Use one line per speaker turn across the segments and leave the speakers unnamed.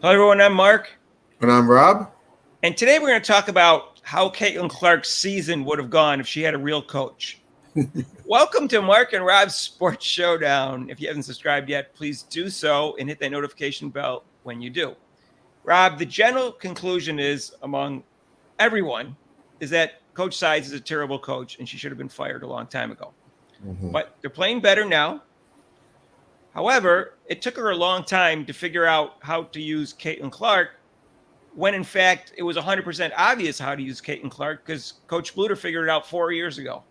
Hello, everyone. I'm Mark.
And I'm Rob.
And today we're going to talk about how Caitlin Clark's season would have gone if she had a real coach. Welcome to Mark and Rob's Sports Showdown. If you haven't subscribed yet, please do so and hit that notification bell when you do. Rob, the general conclusion is among everyone is that Coach Sides is a terrible coach and she should have been fired a long time ago.
Mm-hmm.
But they're playing better now. However, it took her a long time to figure out how to use Caitlin Clark when, in fact, it was 100% obvious how to use Caitlin Clark because Coach Bluter figured it out 4 years ago.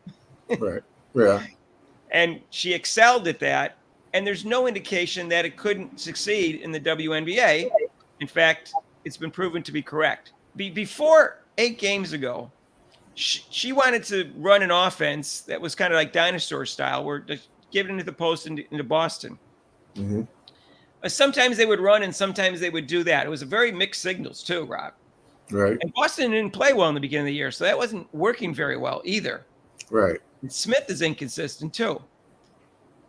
Right. Yeah.
And she excelled at that. And there's no indication that it couldn't succeed in the WNBA. In fact, it's been proven to be correct. Before 8 games ago, she wanted to run an offense that was kind of like dinosaur style, where just give it into the post into Boston.
Mm-hmm.
Sometimes they would run and sometimes they would do that. It was a very mixed signals too, Rob.
Right.
And Boston didn't play well in the beginning of the year, so that wasn't working very well either.
Right.
And Smith is inconsistent too.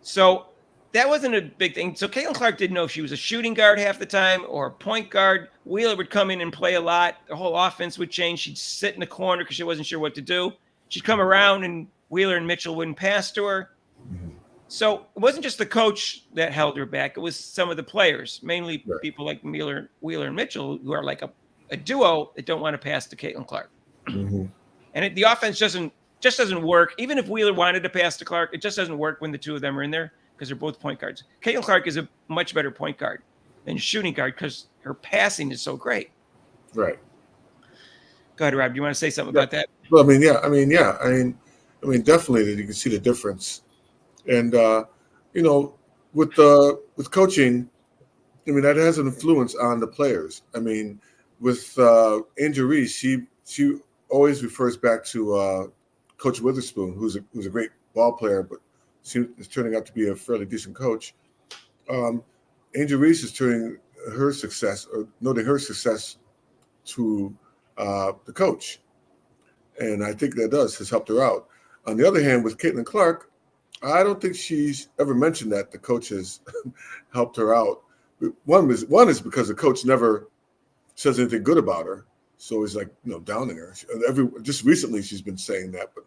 So that wasn't a big thing. So Caitlin Clark didn't know if she was a shooting guard half the time or a point guard. Wheeler would come in and play a lot. The whole offense would change. She'd sit in the corner because she wasn't sure what to do. She'd come around and Wheeler and Mitchell wouldn't pass to her.
Mm-hmm.
So it wasn't just the coach that held her back. It was some of the players, mainly
Right.
people like Wheeler and Mitchell, who are like a duo that don't want to pass to Caitlin Clark.
Mm-hmm.
And the offense just doesn't work. Even if Wheeler wanted to pass to Clark, it just doesn't work when the two of them are in there because they're both point guards. Caitlin Clark is a much better point guard than shooting guard because her passing is so great.
Right.
Go ahead, Rob. Do you want to say something about that?
Well, I mean, definitely you can see the difference. And with coaching, I mean, that has an influence on the players. I mean, with Angel Reese, she always refers back to Coach Witherspoon, who's a great ball player, but she is turning out to be a fairly decent coach. Angel Reese is noting her success to the coach, and I think that has helped her out. On the other hand, with Caitlin Clark, I don't think she's ever mentioned that the coach has helped her out. One is because the coach never says anything good about her, so he's like downing her. Just recently she's been saying that, but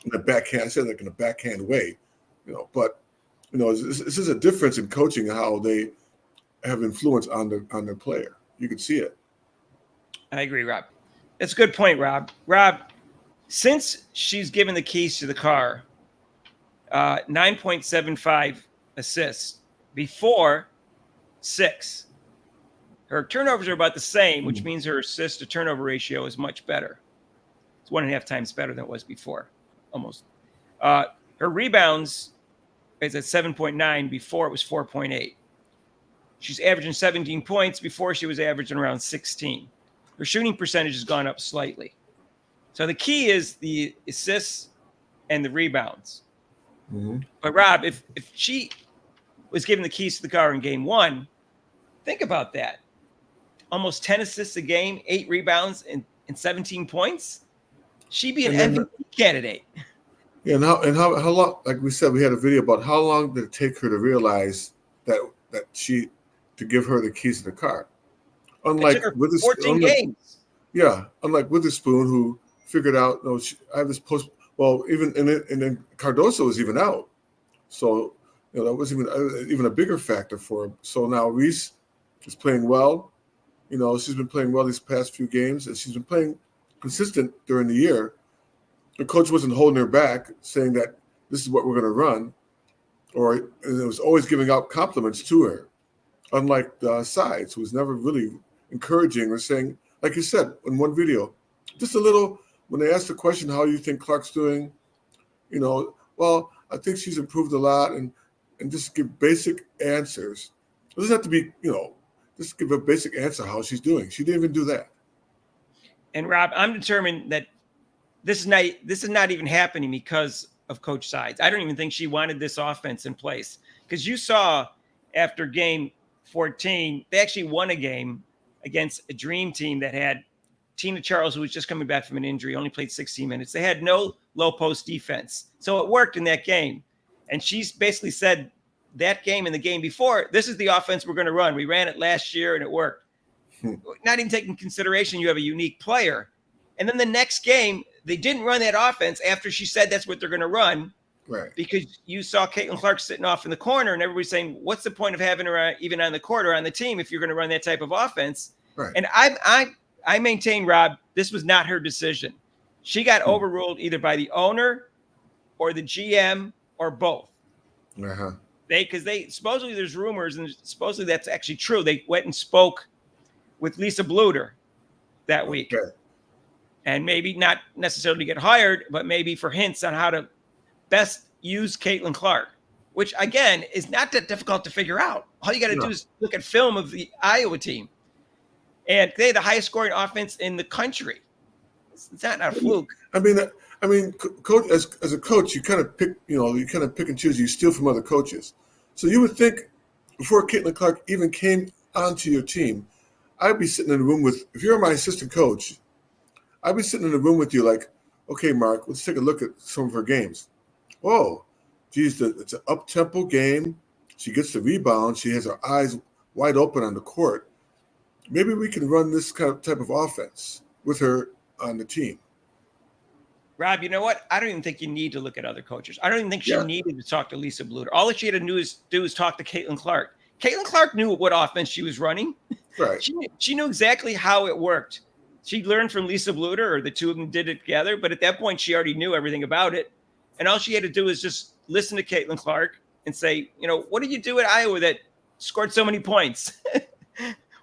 in a backhand, I said like in a backhand way, But this is a difference in coaching, how they have influence on their player. You can see it.
I agree, Rob. That's a good point, Rob. Rob, since she's given the keys to the car, 9.75 assists before 6. Her turnovers are about the same, which means her assist to turnover ratio is much better. It's 1.5 times better than it was before, almost. Her rebounds is at 7.9. Before it was 4.8. She's averaging 17 points. Before she was averaging around 16. Her shooting percentage has gone up slightly. So the key is the assists and the rebounds.
Mm-hmm.
But Rob, if she was given the keys to the car in game 1, think about that. Almost 10 assists a game, 8 rebounds, and 17 points. She'd be an MVP candidate.
Yeah, and how long? Like we said, we had a video about how long did it take her to realize that to give her the keys to the car. Unlike
with 14 games.
Yeah, unlike Witherspoon, who figured out, I have this post. Well, even and then Cardoso was even out, so that was even a bigger factor for him. So now Reese is playing well. She's been playing well these past few games, and she's been playing consistent during the year. The coach wasn't holding her back, saying that this is what we're going to run, and it was always giving out compliments to her. Unlike the Sides, who was never really encouraging or saying, like you said in one video, just a little. When they asked the question, how do you think Clark's doing? Well, I think she's improved a lot, and just give basic answers. It doesn't have to be, just give a basic answer how she's doing. She didn't even do that.
And Rob, I'm determined that this is not even happening because of Coach Sides. I don't even think she wanted this offense in place, because you saw after game 14, they actually won a game against a dream team that had Tina Charles, who was just coming back from an injury, only played 16 minutes. They had no low post defense. So it worked in that game. And she's basically said that game and the game before, this is the offense we're going to run. We ran it last year and it worked. not even taking consideration you have a unique player. And then the next game, they didn't run that offense after she said that's what they're going to run.
Right.
Because you saw Caitlin Clark sitting off in the corner and everybody's saying, what's the point of having her even on the court or on the team if you're going to run that type of offense?
Right.
And I maintain, Rob, this was not her decision. She got overruled either by the owner or the GM or both.
Uh-huh.
Because they supposedly there's rumors, and supposedly that's actually true. They went and spoke with Lisa Bluter that week.
Okay.
And maybe not necessarily get hired, but maybe for hints on how to best use Caitlin Clark, which again is not that difficult to figure out. All you got to do is look at film of the Iowa team. And they had the highest scoring offense in the country. It's not a fluke.
I mean, coach, as a coach, you kind of pick and choose. You steal from other coaches. So you would think before Caitlin Clark even came onto your team, I'd be sitting in a room with, if you're my assistant coach, I'd be sitting in a room with you like, okay, Mark, let's take a look at some of her games. Whoa, geez, it's an up-tempo game. She gets the rebound. She has her eyes wide open on the court. Maybe we can run this kind of type of offense with her on the team.
Rob, you know what? I don't even think you need to look at other coaches. I don't even think she needed to talk to Lisa Bluter. All that she had to do is talk to Caitlin Clark. Caitlin Clark knew what offense she was running.
Right.
She knew exactly how it worked. She learned from Lisa Bluter, or the two of them did it together. But at that point, she already knew everything about it. And all she had to do is just listen to Caitlin Clark and say, what did you do at Iowa that scored so many points?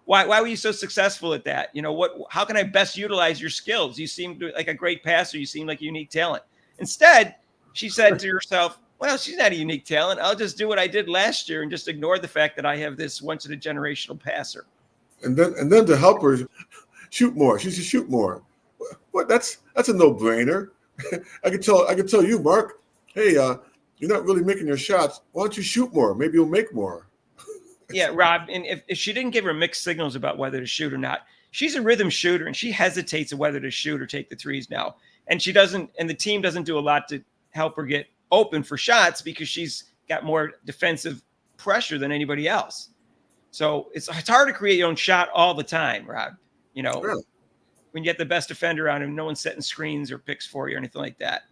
Why were you so successful at that? How can I best utilize your skills? You seem like a great passer. You seem like a unique talent. Instead, she said to herself, well, she's not a unique talent. I'll just do what I did last year and just ignore the fact that I have this once in a generational passer.
And then to help her shoot more, she should shoot more. What? That's a no-brainer. I could tell you, Mark, hey, you're not really making your shots. Why don't you shoot more? Maybe you'll make more.
Yeah, Rob, and if she didn't give her mixed signals about whether to shoot or not, she's a rhythm shooter, and she hesitates on whether to shoot or take the threes now. And she doesn't, and the team doesn't do a lot to help her get open for shots because she's got more defensive pressure than anybody else. So it's hard to create your own shot all the time, Rob.
Really?
When you get the best defender on him, no one's setting screens or picks for you or anything like that.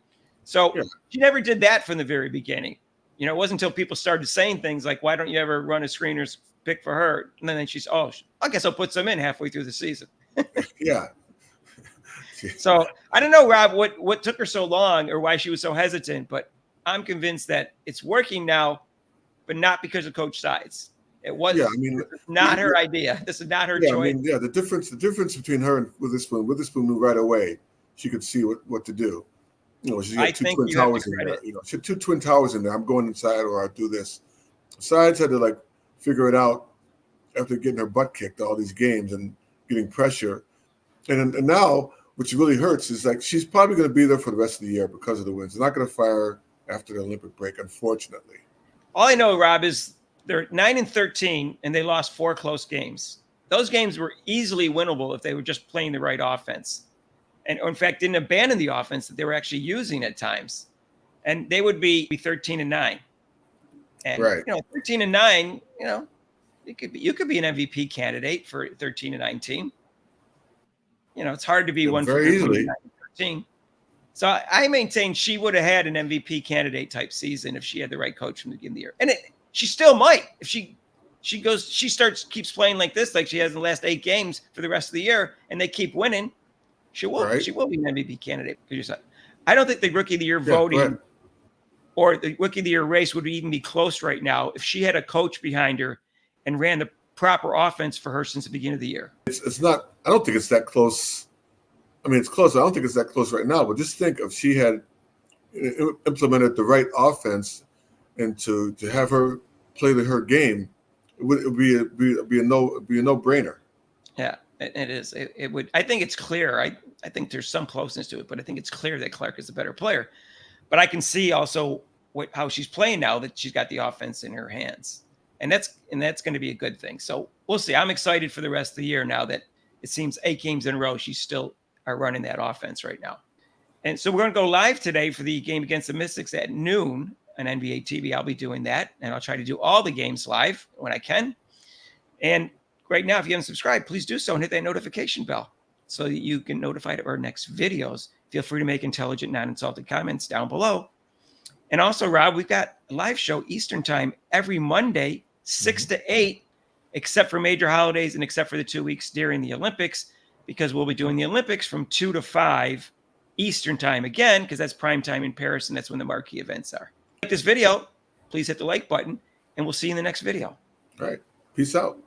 So she never did that from the very beginning. It wasn't until people started saying things like, why don't you ever run a screener's pick for her? And then she's, I guess I'll put some in halfway through the season.
Yeah.
So I don't know, Rob, what took her so long or why she was so hesitant, but I'm convinced that it's working now, but not because of Coach Sides. It wasn't not her idea. This is not her choice.
The difference between her and Witherspoon knew right away. She could see what to do. She had two twin towers in there. She had two twin towers in there. I'm going inside, or I'll do this. Sides had to figure it out after getting her butt kicked all these games and getting pressure. And now, which really hurts, is she's probably going to be there for the rest of the year because of the wins. They're not going to fire her after the Olympic break, unfortunately.
All I know, Rob, is they're 9-13 and they lost 4 close games. Those games were easily winnable if they were just playing the right offense. And in fact, didn't abandon the offense that they were actually using at times. And they would be 13-9. And 13-9, you could be an MVP candidate for 13-9 team. It's hard to be one
very easily.
13. So I maintain she would have had an MVP candidate type season if she had the right coach from the beginning of the year. And she still might if she keeps playing like this, like she has in the last 8 games for the rest of the year, and they keep winning. She will. Right. She will be an MVP candidate. I don't think the Rookie of the Year voting or the Rookie of the Year race would even be close right now if she had a coach behind her and ran the proper offense for her since the beginning of the year.
It's not. I don't think it's that close. I mean, it's close. I don't think it's that close right now. But just think if she had implemented the right offense and to have her play her game, it would be a no-brainer.
Yeah. It is. It would. I think it's clear. I think there's some closeness to it, but I think it's clear that Clark is a better player. But I can see also how she's playing now that she's got the offense in her hands, and that's going to be a good thing. So we'll see. I'm excited for the rest of the year now that it seems 8 games in a row she's still running that offense right now. And so we're going to go live today for the game against the Mystics at noon on NBA TV. I'll be doing that, and I'll try to do all the games live when I can. And we're right now, if you haven't subscribed, please do so and hit that notification bell so that you get notified of our next videos. Feel free to make intelligent, non-insulting comments down below. And also, Rob, we've got a live show Eastern time every Monday, 6 to 8, except for major holidays and except for the 2 weeks during the Olympics, because we'll be doing the Olympics from 2 to 5 Eastern time again, because that's prime time in Paris, and that's when the marquee events are. Like this video, please hit the like button, and we'll see you in the next video.
All right. Peace out.